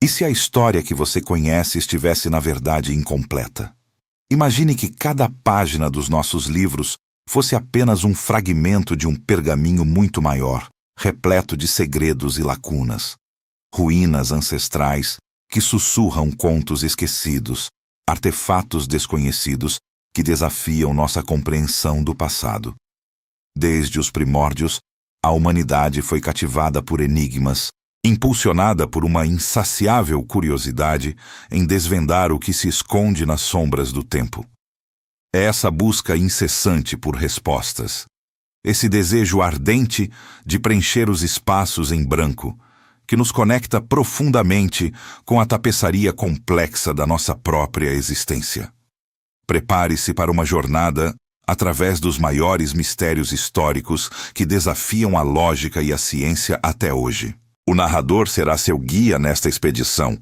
E se a história que você conhece estivesse, na verdade, incompleta? Imagine que cada página dos nossos livros fosse apenas um fragmento de um pergaminho muito maior, repleto de segredos e lacunas. Ruínas ancestrais que sussurram contos esquecidos, artefatos desconhecidos que desafiam nossa compreensão do passado. Desde os primórdios, a humanidade foi cativada por enigmas, impulsionada por uma insaciável curiosidade em desvendar o que se esconde nas sombras do tempo. É essa busca incessante por respostas, esse desejo ardente de preencher os espaços em branco, que nos conecta profundamente com a tapeçaria complexa da nossa própria existência. Prepare-se para uma jornada através dos maiores mistérios históricos que desafiam a lógica e a ciência até hoje. O narrador será seu guia nesta expedição,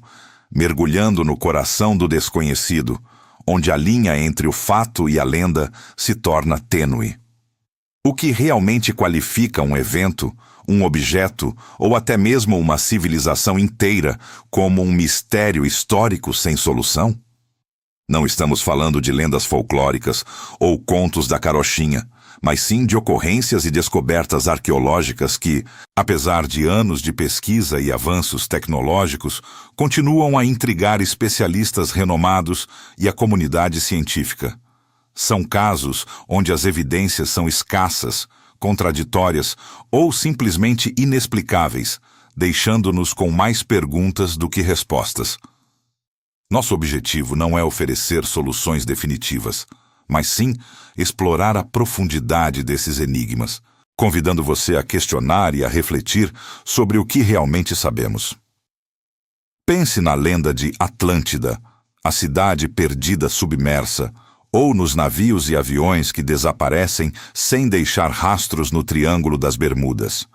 mergulhando no coração do desconhecido, onde a linha entre o fato e a lenda se torna tênue. O que realmente qualifica um evento, um objeto ou até mesmo uma civilização inteira como um mistério histórico sem solução? Não estamos falando de lendas folclóricas ou contos da carochinha, mas sim de ocorrências e descobertas arqueológicas que, apesar de anos de pesquisa e avanços tecnológicos, continuam a intrigar especialistas renomados e a comunidade científica. São casos onde as evidências são escassas, contraditórias ou simplesmente inexplicáveis, deixando-nos com mais perguntas do que respostas. Nosso objetivo não é oferecer soluções definitivas, mas sim explorar a profundidade desses enigmas, convidando você a questionar e a refletir sobre o que realmente sabemos. Pense na lenda de Atlântida, a cidade perdida submersa, ou nos navios e aviões que desaparecem sem deixar rastros no Triângulo das Bermudas.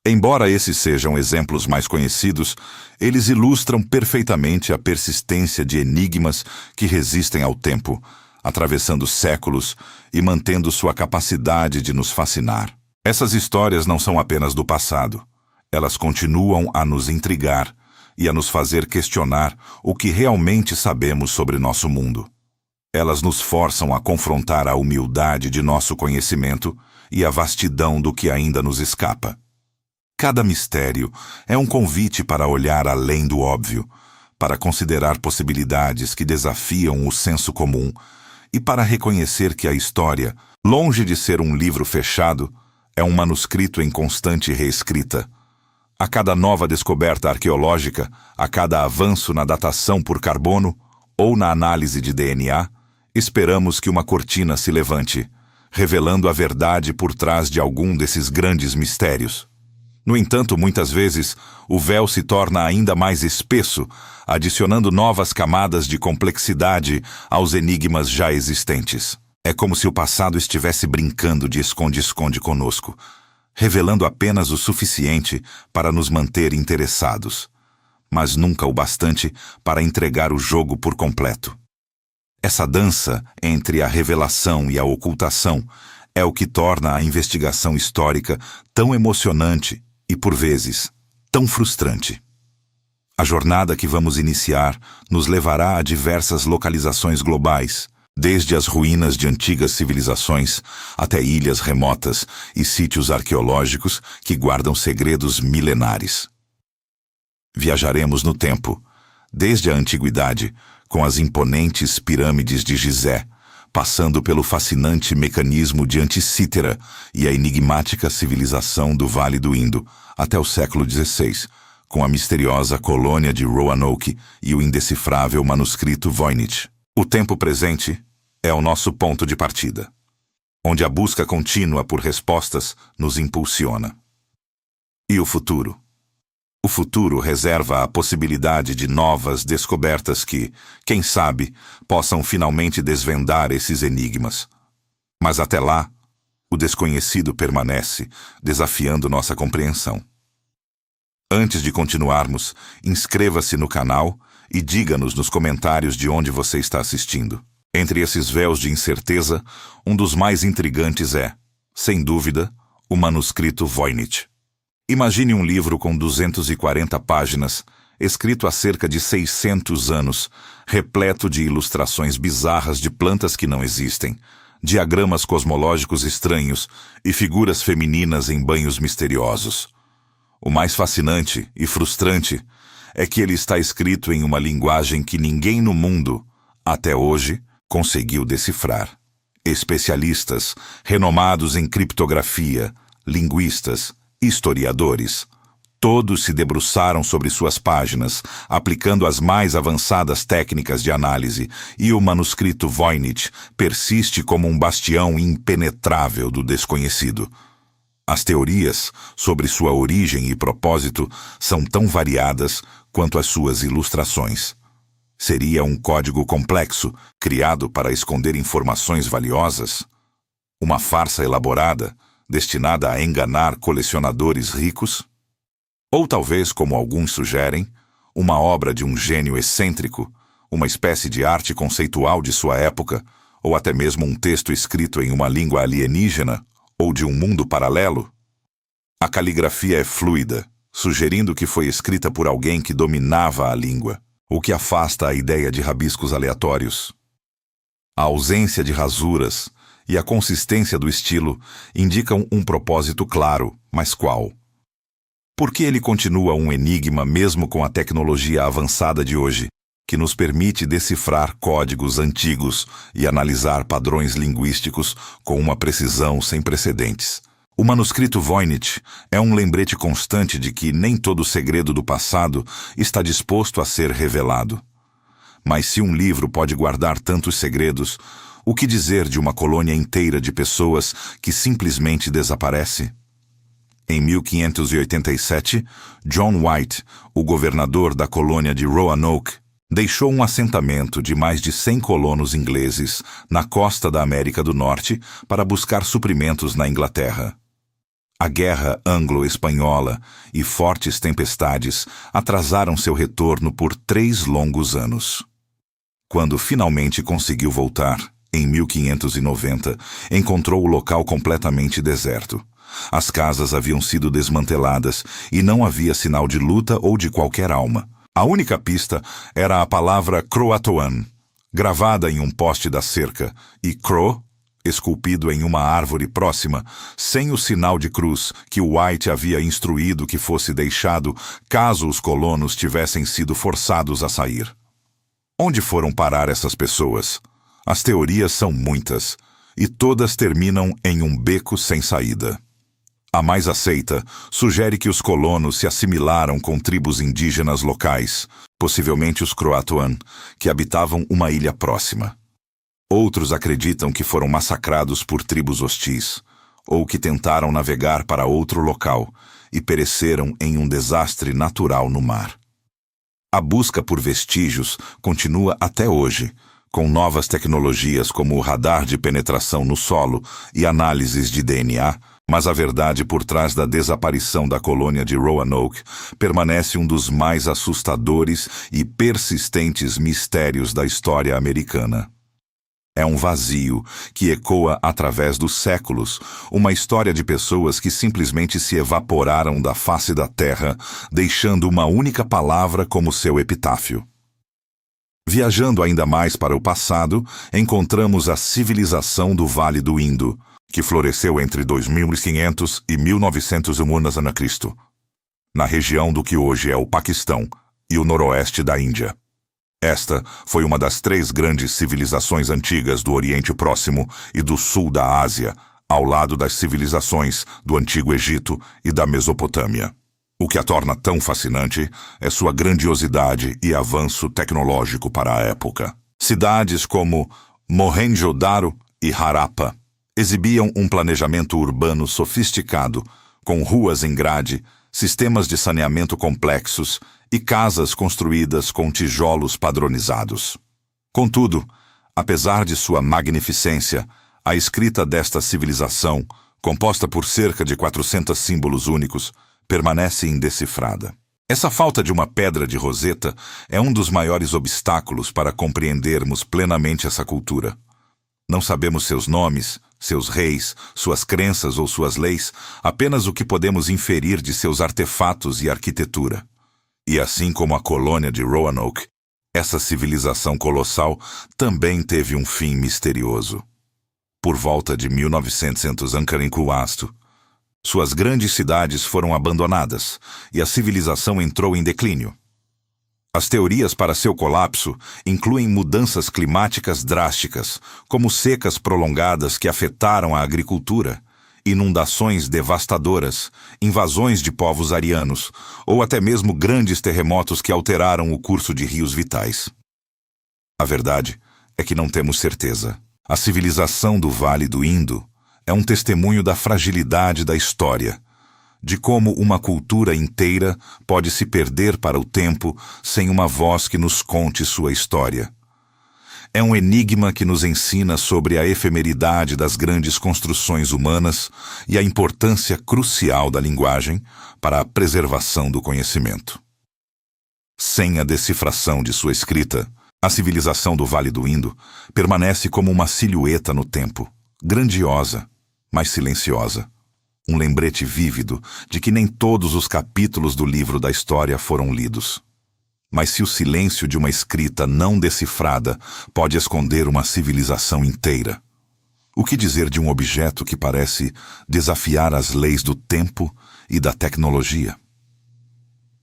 Embora esses sejam exemplos mais conhecidos, eles ilustram perfeitamente a persistência de enigmas que resistem ao tempo, atravessando séculos e mantendo sua capacidade de nos fascinar. Essas histórias não são apenas do passado. Elas continuam a nos intrigar e a nos fazer questionar o que realmente sabemos sobre nosso mundo. Elas nos forçam a confrontar a humildade de nosso conhecimento e a vastidão do que ainda nos escapa. Cada mistério é um convite para olhar além do óbvio, para considerar possibilidades que desafiam o senso comum e para reconhecer que a história, longe de ser um livro fechado, é um manuscrito em constante reescrita. A cada nova descoberta arqueológica, a cada avanço na datação por carbono ou na análise de DNA, esperamos que uma cortina se levante, revelando a verdade por trás de algum desses grandes mistérios. No entanto, muitas vezes, o véu se torna ainda mais espesso, adicionando novas camadas de complexidade aos enigmas já existentes. É como se o passado estivesse brincando de esconde-esconde conosco, revelando apenas o suficiente para nos manter interessados, mas nunca o bastante para entregar o jogo por completo. Essa dança entre a revelação e a ocultação é o que torna a investigação histórica tão emocionante e, por vezes, tão frustrante. A jornada que vamos iniciar nos levará a diversas localizações globais, desde as ruínas de antigas civilizações até ilhas remotas e sítios arqueológicos que guardam segredos milenares. Viajaremos no tempo, desde a antiguidade, com as imponentes pirâmides de Gizé, passando pelo fascinante mecanismo de Anticítera e a enigmática civilização do Vale do Indo, até o século XVI, com a misteriosa colônia de Roanoke e o indecifrável manuscrito Voynich. O tempo presente é o nosso ponto de partida, onde a busca contínua por respostas nos impulsiona. E o futuro? O futuro reserva a possibilidade de novas descobertas que, quem sabe, possam finalmente desvendar esses enigmas. Mas até lá, o desconhecido permanece, desafiando nossa compreensão. Antes de continuarmos, inscreva-se no canal e diga-nos nos comentários de onde você está assistindo. Entre esses véus de incerteza, um dos mais intrigantes é, sem dúvida, o manuscrito Voynich. Imagine um livro com 240 páginas, escrito há cerca de 600 anos, repleto de ilustrações bizarras de plantas que não existem, diagramas cosmológicos estranhos e figuras femininas em banhos misteriosos. O mais fascinante e frustrante é que ele está escrito em uma linguagem que ninguém no mundo, até hoje, conseguiu decifrar. Especialistas, renomados em criptografia, linguistas, historiadores, todos se debruçaram sobre suas páginas, aplicando as mais avançadas técnicas de análise, e o manuscrito Voynich persiste como um bastião impenetrável do desconhecido. As teorias sobre sua origem e propósito são tão variadas quanto as suas ilustrações. Seria um código complexo, criado para esconder informações valiosas? Uma farsa elaborada, destinada a enganar colecionadores ricos? Ou talvez, como alguns sugerem, uma obra de um gênio excêntrico, uma espécie de arte conceitual de sua época, ou até mesmo um texto escrito em uma língua alienígena, ou de um mundo paralelo? A caligrafia é fluida, sugerindo que foi escrita por alguém que dominava a língua, o que afasta a ideia de rabiscos aleatórios. A ausência de rasuras e a consistência do estilo indicam um propósito claro, mas qual? Por que ele continua um enigma mesmo com a tecnologia avançada de hoje, que nos permite decifrar códigos antigos e analisar padrões linguísticos com uma precisão sem precedentes? O manuscrito Voynich é um lembrete constante de que nem todo segredo do passado está disposto a ser revelado. Mas se um livro pode guardar tantos segredos, o que dizer de uma colônia inteira de pessoas que simplesmente desaparece? Em 1587, John White, o governador da colônia de Roanoke, deixou um assentamento de mais de 100 colonos ingleses na costa da América do Norte para buscar suprimentos na Inglaterra. A guerra anglo-espanhola e fortes tempestades atrasaram seu retorno por 3 longos anos. Quando finalmente conseguiu voltar, em 1590, encontrou o local completamente deserto. As casas haviam sido desmanteladas e não havia sinal de luta ou de qualquer alma. A única pista era a palavra Croatoan, gravada em um poste da cerca, e Cro, esculpido em uma árvore próxima, sem o sinal de cruz que White havia instruído que fosse deixado caso os colonos tivessem sido forçados a sair. Onde foram parar essas pessoas? As teorias são muitas, e todas terminam em um beco sem saída. A mais aceita sugere que os colonos se assimilaram com tribos indígenas locais, possivelmente os Croatoan, que habitavam uma ilha próxima. Outros acreditam que foram massacrados por tribos hostis, ou que tentaram navegar para outro local e pereceram em um desastre natural no mar. A busca por vestígios continua até hoje, com novas tecnologias como o radar de penetração no solo e análises de DNA, mas a verdade por trás da desaparição da colônia de Roanoke permanece um dos mais assustadores e persistentes mistérios da história americana. É um vazio que ecoa através dos séculos, uma história de pessoas que simplesmente se evaporaram da face da terra, deixando uma única palavra como seu epitáfio. Viajando ainda mais para o passado, encontramos a civilização do Vale do Indo, que floresceu entre 2500 e 1901 a.C., na região do que hoje é o Paquistão e o noroeste da Índia. Esta foi uma das 3 grandes civilizações antigas do Oriente Próximo e do sul da Ásia, ao lado das civilizações do Antigo Egito e da Mesopotâmia. O que a torna tão fascinante é sua grandiosidade e avanço tecnológico para a época. Cidades como Mohenjo-Daro e Harappa exibiam um planejamento urbano sofisticado, com ruas em grade, sistemas de saneamento complexos e casas construídas com tijolos padronizados. Contudo, apesar de sua magnificência, a escrita desta civilização, composta por cerca de 400 símbolos únicos, permanece indecifrada. Essa falta de uma pedra de Roseta é um dos maiores obstáculos para compreendermos plenamente essa cultura. Não sabemos seus nomes, seus reis, suas crenças ou suas leis, apenas o que podemos inferir de seus artefatos e arquitetura. E assim como a colônia de Roanoke, essa civilização colossal também teve um fim misterioso. Por volta de 1900 Ancarencuasto, suas grandes cidades foram abandonadas e a civilização entrou em declínio. As teorias para seu colapso incluem mudanças climáticas drásticas, como secas prolongadas que afetaram a agricultura, inundações devastadoras, invasões de povos arianos, ou até mesmo grandes terremotos que alteraram o curso de rios vitais. A verdade é que não temos certeza. A civilização do Vale do Indo é um testemunho da fragilidade da história, de como uma cultura inteira pode se perder para o tempo sem uma voz que nos conte sua história. É um enigma que nos ensina sobre a efemeridade das grandes construções humanas e a importância crucial da linguagem para a preservação do conhecimento. Sem a decifração de sua escrita, a civilização do Vale do Indo permanece como uma silhueta no tempo, grandiosa, mas silenciosa. Um lembrete vívido de que nem todos os capítulos do livro da história foram lidos. Mas se o silêncio de uma escrita não decifrada pode esconder uma civilização inteira, o que dizer de um objeto que parece desafiar as leis do tempo e da tecnologia?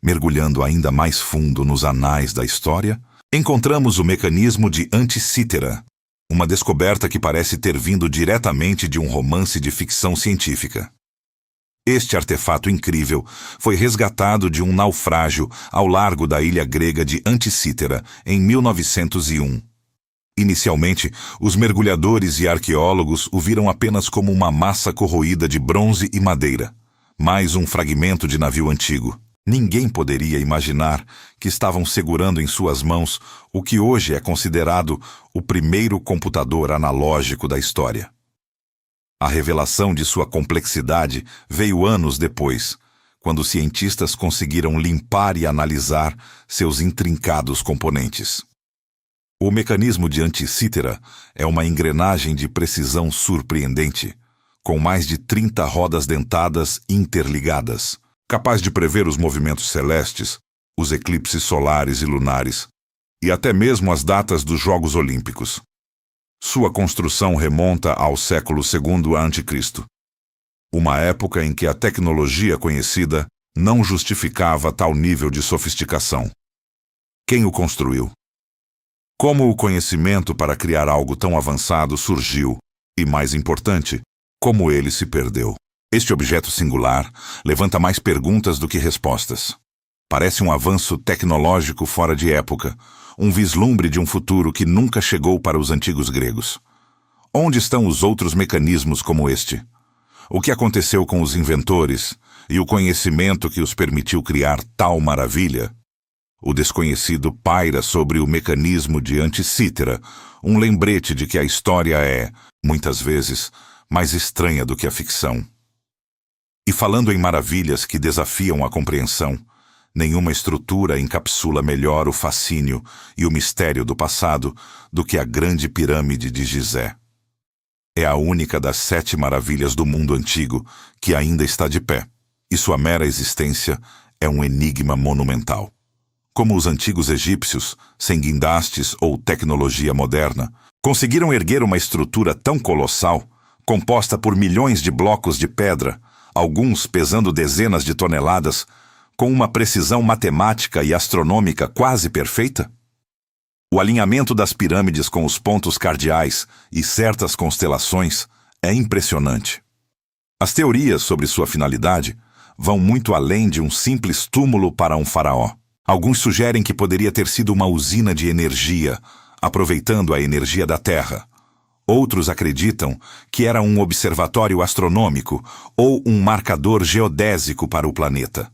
Mergulhando ainda mais fundo nos anais da história, encontramos o mecanismo de Anticítera, uma descoberta que parece ter vindo diretamente de um romance de ficção científica. Este artefato incrível foi resgatado de um naufrágio ao largo da ilha grega de Anticítera em 1901. Inicialmente, os mergulhadores e arqueólogos o viram apenas como uma massa corroída de bronze e madeira, mais um fragmento de navio antigo. Ninguém poderia imaginar que estavam segurando em suas mãos o que hoje é considerado o primeiro computador analógico da história. A revelação de sua complexidade veio anos depois, quando cientistas conseguiram limpar e analisar seus intrincados componentes. O mecanismo de Anticítera é uma engrenagem de precisão surpreendente, com mais de 30 rodas dentadas interligadas, capaz de prever os movimentos celestes, os eclipses solares e lunares, e até mesmo as datas dos Jogos Olímpicos. Sua construção remonta ao século II a.C., uma época em que a tecnologia conhecida não justificava tal nível de sofisticação. Quem o construiu? Como o conhecimento para criar algo tão avançado surgiu e, mais importante, como ele se perdeu? Este objeto singular levanta mais perguntas do que respostas. Parece um avanço tecnológico fora de época, um vislumbre de um futuro que nunca chegou para os antigos gregos. Onde estão os outros mecanismos como este? O que aconteceu com os inventores e o conhecimento que os permitiu criar tal maravilha? O desconhecido paira sobre o mecanismo de Anticítera, um lembrete de que a história é, muitas vezes, mais estranha do que a ficção. E falando em maravilhas que desafiam a compreensão, nenhuma estrutura encapsula melhor o fascínio e o mistério do passado do que a grande pirâmide de Gizé. É a única das 7 maravilhas do mundo antigo que ainda está de pé, e sua mera existência é um enigma monumental. Como os antigos egípcios, sem guindastes ou tecnologia moderna, conseguiram erguer uma estrutura tão colossal, composta por milhões de blocos de pedra, alguns pesando dezenas de toneladas, com uma precisão matemática e astronômica quase perfeita? O alinhamento das pirâmides com os pontos cardeais e certas constelações é impressionante. As teorias sobre sua finalidade vão muito além de um simples túmulo para um faraó. Alguns sugerem que poderia ter sido uma usina de energia, aproveitando a energia da Terra. Outros acreditam que era um observatório astronômico ou um marcador geodésico para o planeta.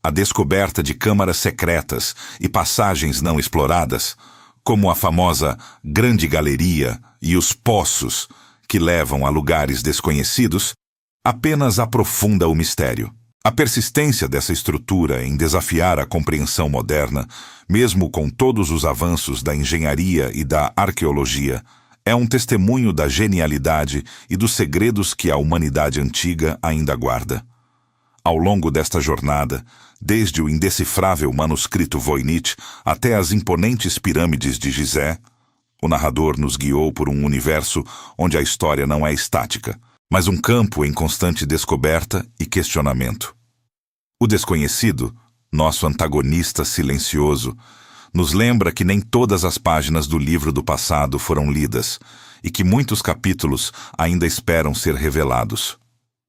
A descoberta de câmaras secretas e passagens não exploradas, como a famosa Grande Galeria e os poços, que levam a lugares desconhecidos, apenas aprofunda o mistério. A persistência dessa estrutura em desafiar a compreensão moderna, mesmo com todos os avanços da engenharia e da arqueologia, é um testemunho da genialidade e dos segredos que a humanidade antiga ainda guarda. Ao longo desta jornada, Desde o indecifrável manuscrito Voynich até as imponentes pirâmides de Gizé, o narrador nos guiou por um universo onde a história não é estática, mas um campo em constante descoberta e questionamento. O desconhecido, nosso antagonista silencioso, nos lembra que nem todas as páginas do livro do passado foram lidas e que muitos capítulos ainda esperam ser revelados.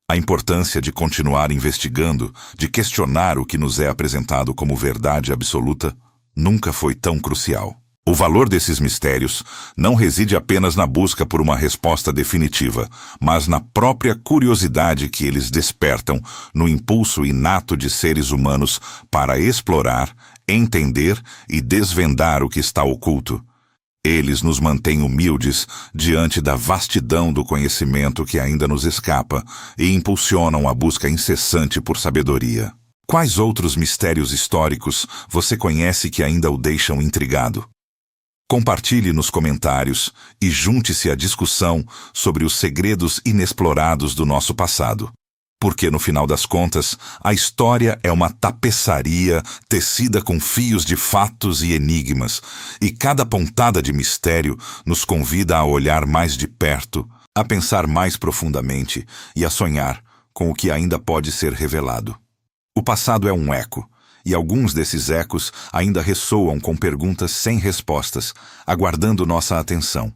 A importância de continuar investigando, de questionar o que nos é apresentado como verdade absoluta, nunca foi tão crucial. O valor desses mistérios não reside apenas na busca por uma resposta definitiva, mas na própria curiosidade que eles despertam no impulso inato de seres humanos para explorar, entender e desvendar o que está oculto. Eles nos mantêm humildes diante da vastidão do conhecimento que ainda nos escapa e impulsionam a busca incessante por sabedoria. Quais outros mistérios históricos você conhece que ainda o deixam intrigado? Compartilhe nos comentários e junte-se à discussão sobre os segredos inexplorados do nosso passado. Porque, no final das contas, a história é uma tapeçaria tecida com fios de fatos e enigmas, e cada pontada de mistério nos convida a olhar mais de perto, a pensar mais profundamente e a sonhar com o que ainda pode ser revelado. O passado é um eco, e alguns desses ecos ainda ressoam com perguntas sem respostas, aguardando nossa atenção.